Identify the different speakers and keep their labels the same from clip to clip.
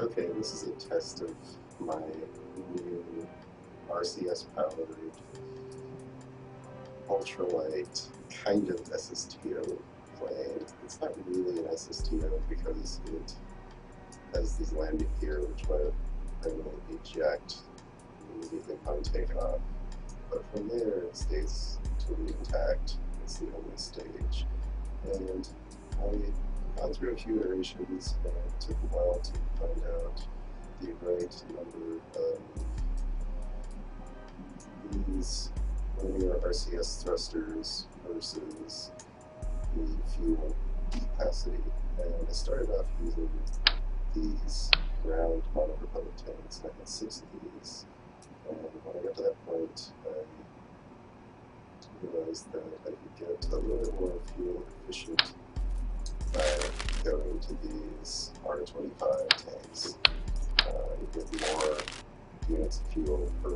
Speaker 1: Okay, this is a test of my new RCS powered ultralight kind of SSTO plane. It's not really an SSTO because it has these landing gear which will eject immediately upon takeoff. But from there it stays totally intact. It's the only stage. And I've gone through a few iterations and it took a while to find out the right number of these linear RCS thrusters versus the fuel capacity. And I started off using these round monopropellant tanks, and I had 6 of these. And when I got to that point, I realized that I could get a little bit more fuel efficient by going to these R25 tanks. You get more units of fuel per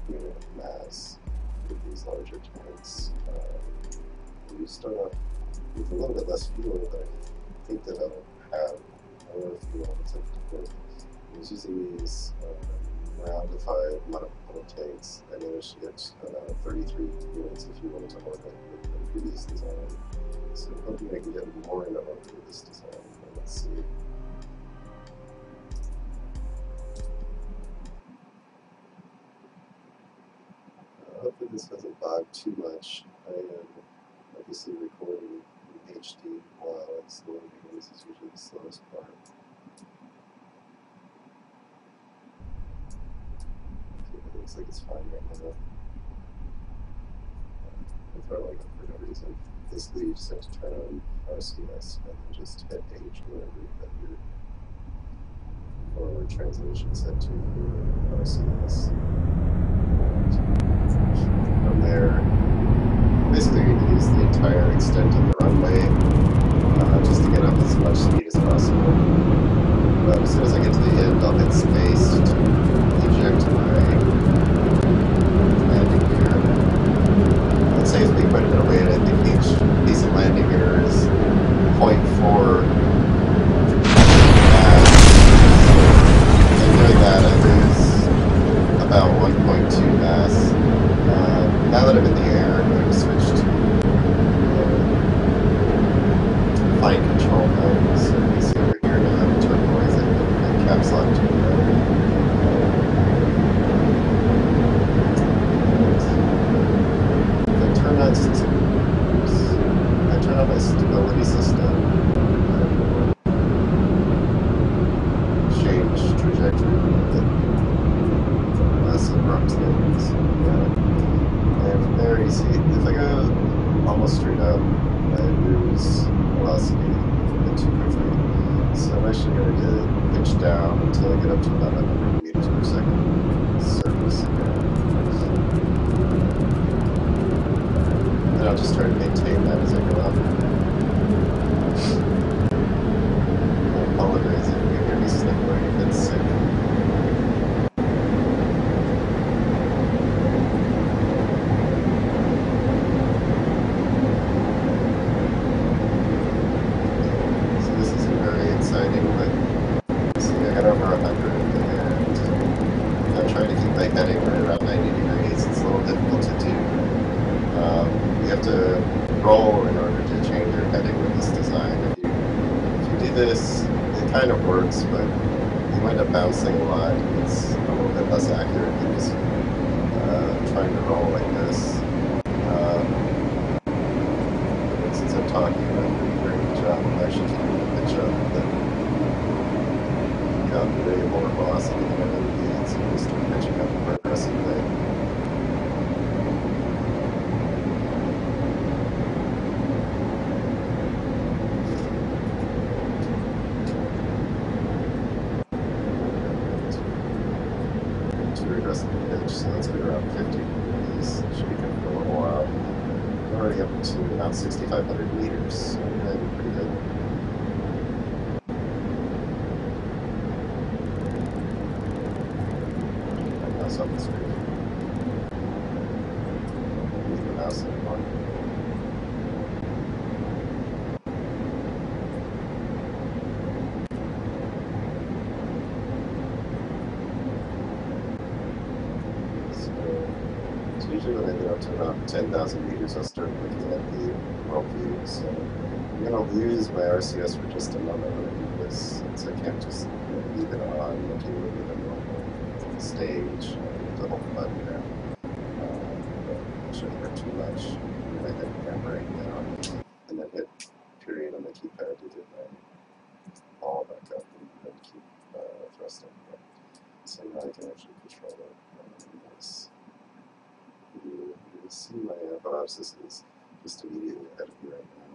Speaker 1: unit of mass with these larger tanks. You start off with a little bit less fuel, but I think that I'll have more fuel to put. I was using these roundified monopropellant tanks. I managed to get about 33 units of fuel to orbit with the previous design. So I'm hoping I can get more into orbit with this design. Let's see. Hopefully this doesn't bog too much. I am obviously recording in HD while it's loading. This is usually the slowest part. Okay, it looks like it's fine right now. I'm throttling up for no reason. Basically, you just have to turn on RCS and then just hit H whenever you have your forward translation set to for RCS. From there, basically you can use the entire extent of the runway just to get up as much speed as possible. But as soon as I get to the end, I'll hit space to eject my landing gear. It saves me quite a bit of weight. I think each piece of landing gear is 0.4 mass. In doing that, I lose about 1.2 mass. Now that I'm in the air, I'm going to switch to flight control mode. So you can see over here now I have turquoise and caps lock to I turn on my stability system and change trajectory a bit. Less abrupt things. And from there, you see, if I go almost straight up, I lose velocity a bit too quickly. So I'm actually going to pitch down until I get up to about 100 meters per second surface again. And I'll just try to maintain that as I go up. I apologize if you hear me sniffling a bit sick. Kind of works, but you wind up bouncing a lot. It's a little bit less accurate than just trying to roll like this. Since I'm talking, I'm doing a very good job of actually keeping the pitch up, but got way more velocity than I really need, so I'm start pitching up more aggressively. So let's get around 50 degrees. Should be good for a little while. We're already up to about 6,500 meters, so we're doing pretty good. Keep my mouse off the screen. Move the mouse anymore. usually when I get up to about 10,000 meters, I'll start looking at the world view. So I'm going to lose my RCS for just a moment when I do this, since I can't just leave it on like you would with a normal stage. There's a whole button there. But I shouldn't hurt too much. I'm going to hit hammering down and then hit period on the keypad to get my ball back up and then keep thrusting. But, so now I can actually control it. Nice. You can see my apoapsis is just immediately ahead of me right now.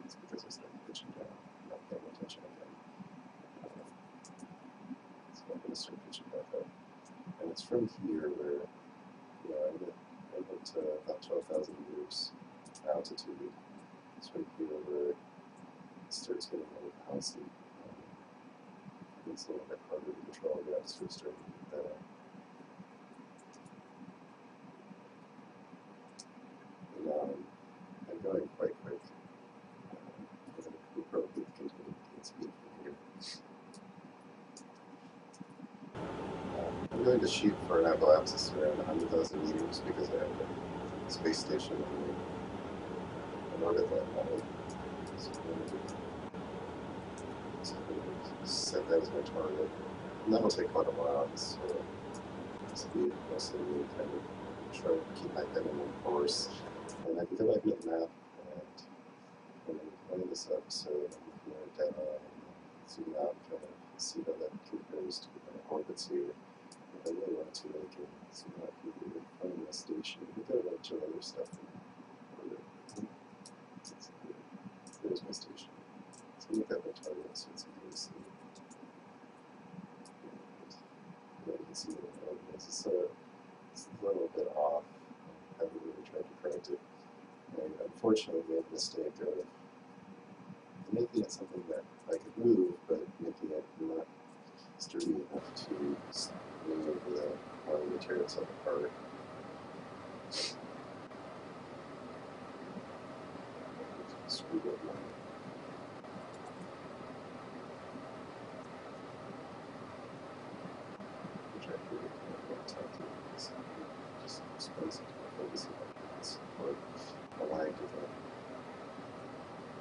Speaker 1: It's because I started pitching down, not paying attention again. So I'm going to start pitching back up. And it's from here where, I get about 12,000 meters altitude. It's from here where it starts getting a little bouncy. It's a little bit harder to control. Yeah, it's starting to get better. And I'm going quite quick. We'll probably continue to gain speed from here. I'm going to shoot for an apoapsis around 100,000 meters because I have a space station in orbit right now. So I'm going to set that as my target. And that'll take quite a while. Speed mostly kind of try to keep my head in one course. And I can go back and look at the map and line this up so demo and zoom out and kind of see how that compares to the orbits here. If I really want to, I can zoom out here, find my station. We've got a bunch of other stuff in orbit. There's my station. So look at my target so it's easy to see. And you can see what it is. It's a little bit off. I haven't really tried to correct it. I unfortunately made the mistake of making it something that I could move, but making it not sturdy enough to remove the one to tear itself apart. Screwed up my projector and tuck it. So just expose it to my focusing buttons or aligned with it.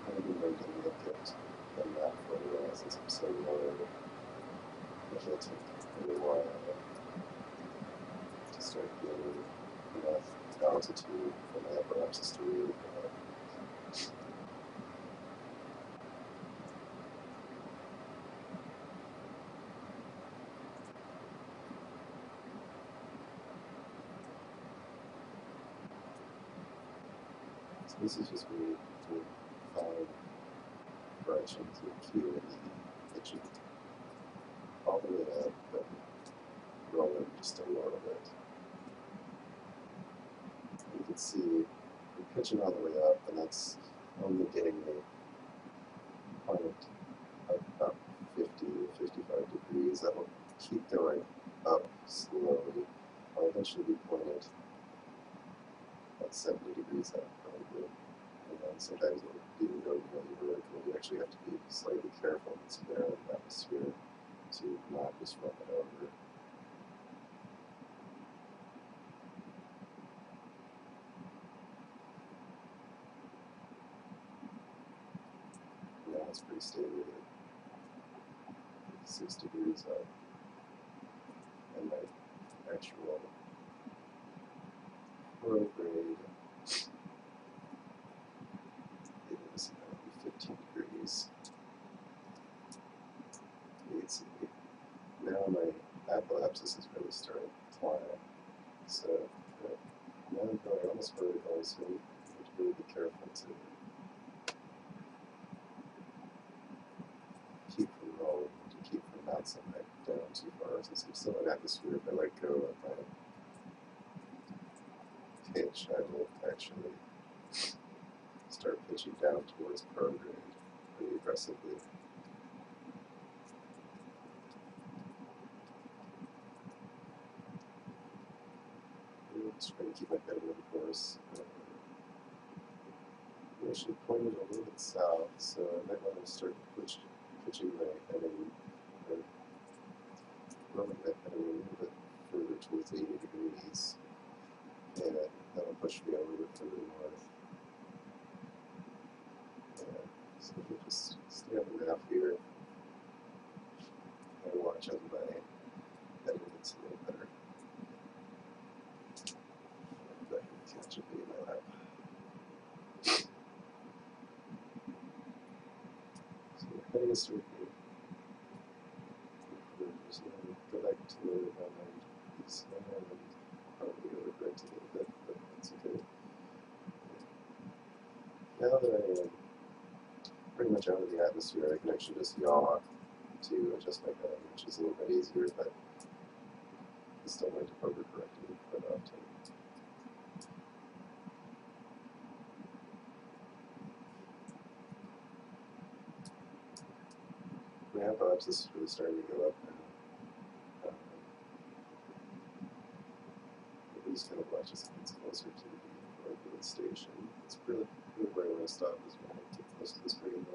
Speaker 1: I've been going to look at the map for a while since I'm so low. It'll take a little while to start getting enough altitude for my apoapsis to really go up. So this is just me doing 5 fractions of Q and E, pitching all the way up, but rolling just a little bit. You can see I'm pitching all the way up, and that's only getting me point about 50 or 55 degrees. That'll keep going up slowly. I'll eventually be pointed about 70 degrees up, probably. And then sometimes it'll even go really vertical. You actually have to be slightly careful. It's there in the atmosphere to not just run it over. Now it's pretty stable at 6 degrees up. And my actual grade is 15 degrees. You can see now my apoapsis is really starting to climb. So now I'm going almost vertical, so you have to really be careful to keep from rolling, to keep from bouncing back down too far. Since I'm still in atmosphere, if I let go of my pitch, I will actually start pitching down towards grade pretty aggressively. I'm just trying to keep my head in the course. I'm actually pointed a little bit south, so I might want to start pitching my head in, or rolling my head in a little bit further towards 80 degrees. And push me a little bit further north. Yeah. So if we just stay on the map here and watch as my heading gets a little better. If I can catch a bit of my lap. So we're heading us through here. So go back to the east and probably overcorrect a little bit, but that's okay. Now that I am pretty much out of the atmosphere, I can actually just yaw to adjust my head, which is a little bit easier, but I still like to overcorrect it quite often. My AppOps is really starting to go up now. It just kind of watches it gets closer to the station. It's really where I want to stop is when I get close to this green line.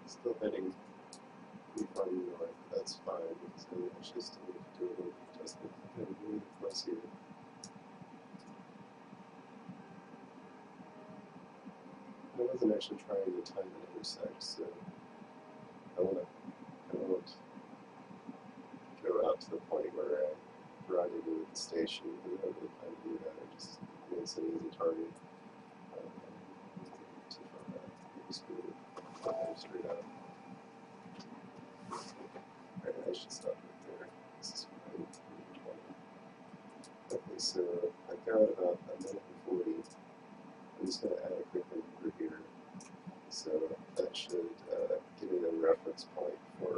Speaker 1: Still heading pretty far north, but that's fine because I actually still need to do a little adjustment. I'm really close here. I wasn't actually trying to time an intersect, so I won't go out to the point where I rendezvous with the station. I don't really plan to do that. I just it's an easy target. Too far back. Just go straight out. Alright, I should stop right there. This is fine. Okay, so I've got about a minute and 40. I'm just going to add a quick maneuver here. So that should give me the reference point for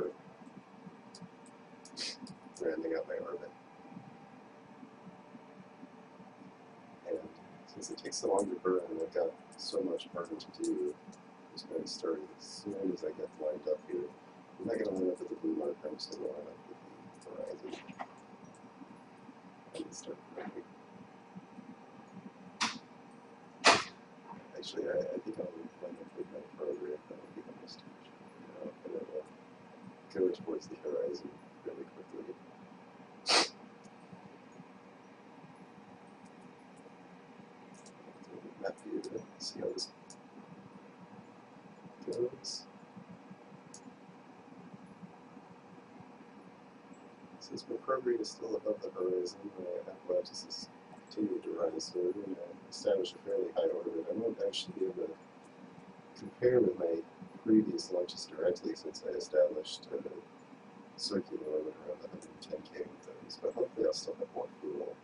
Speaker 1: rounding out my orbit. And since it takes so long to burn, and I've got so much burn to do, I'm just going to start as soon as I get lined up here. I'm not going to line up with the blue mark, I'm just going to line up with the horizon. And start burning. Actually, I think I'll line up with my program. That would be the most efficient. And it will go towards the horizon really quickly. Map view to see how this goes. Since my program is still above the horizon, my apparatus is continuing to rise, so we're going to establish a fairly high orbit. I won't actually be able to compare with my previous launches directly since I established a circular orbit around 110K with those, but hopefully I'll still have more fuel.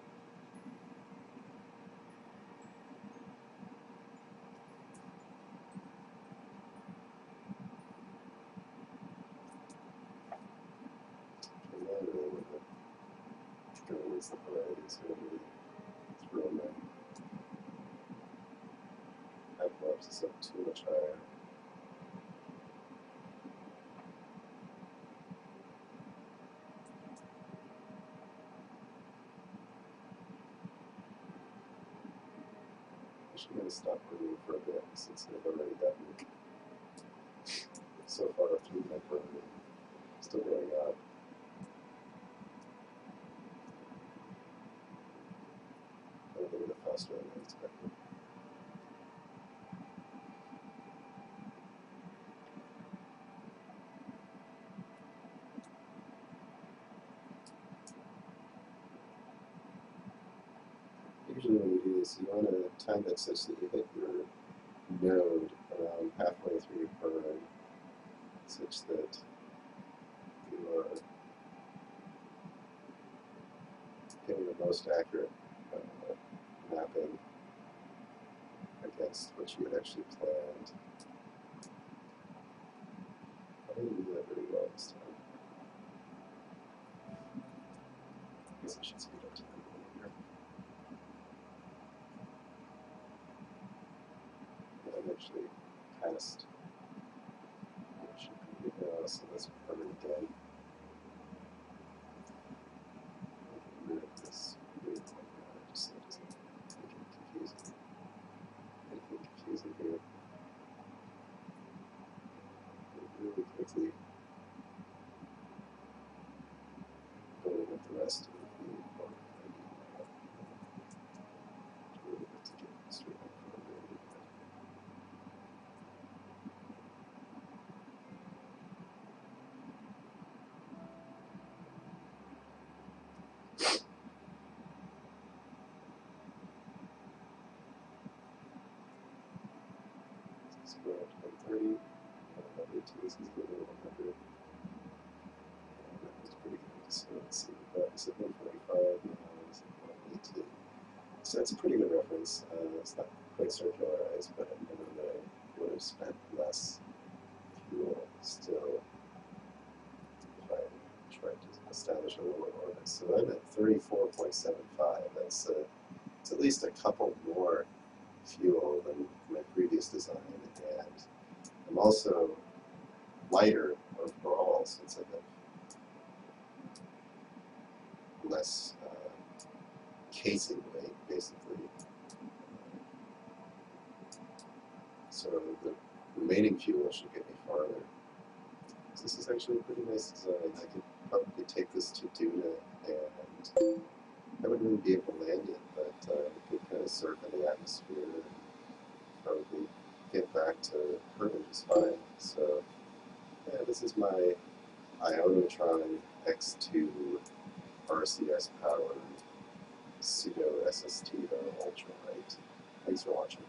Speaker 1: I really want to go against the horizon, so I'm really throw my apparatus up too much higher. I'm going to stop moving for a bit since I've already gotten so far through my program. Still going up. A little bit faster than I expected. Usually when you do this, you want to time it such that you hit your node around halfway through your burn, such that you are getting the most accurate mapping against what you had actually planned. I didn't do that very well this time. I guess I should speed up time a little here. I'm actually past what should be now, so let's burn again. Let's go up to 130. 118 is equal to 100. That was pretty good. So let's see. That was at 145. Now it's at 118. So that's a pretty good reference. It's not quite circularized, but I know that I would have spent less fuel still if I tried to establish a lower orbit. So I'm at 34.75. That's it's at least a couple more fuel than my previous design, and I'm also lighter overall since I have less casing weight, basically. So the remaining fuel should get me farther. So this is actually a pretty nice design. I could probably take this to Duna, and I wouldn't really be able to land it, but it could kind of surf in the atmosphere and probably get back to Kerbal just fine. So yeah, this is my Ionotron X2 RCS powered pseudo-ssto ultralight. Thanks for watching.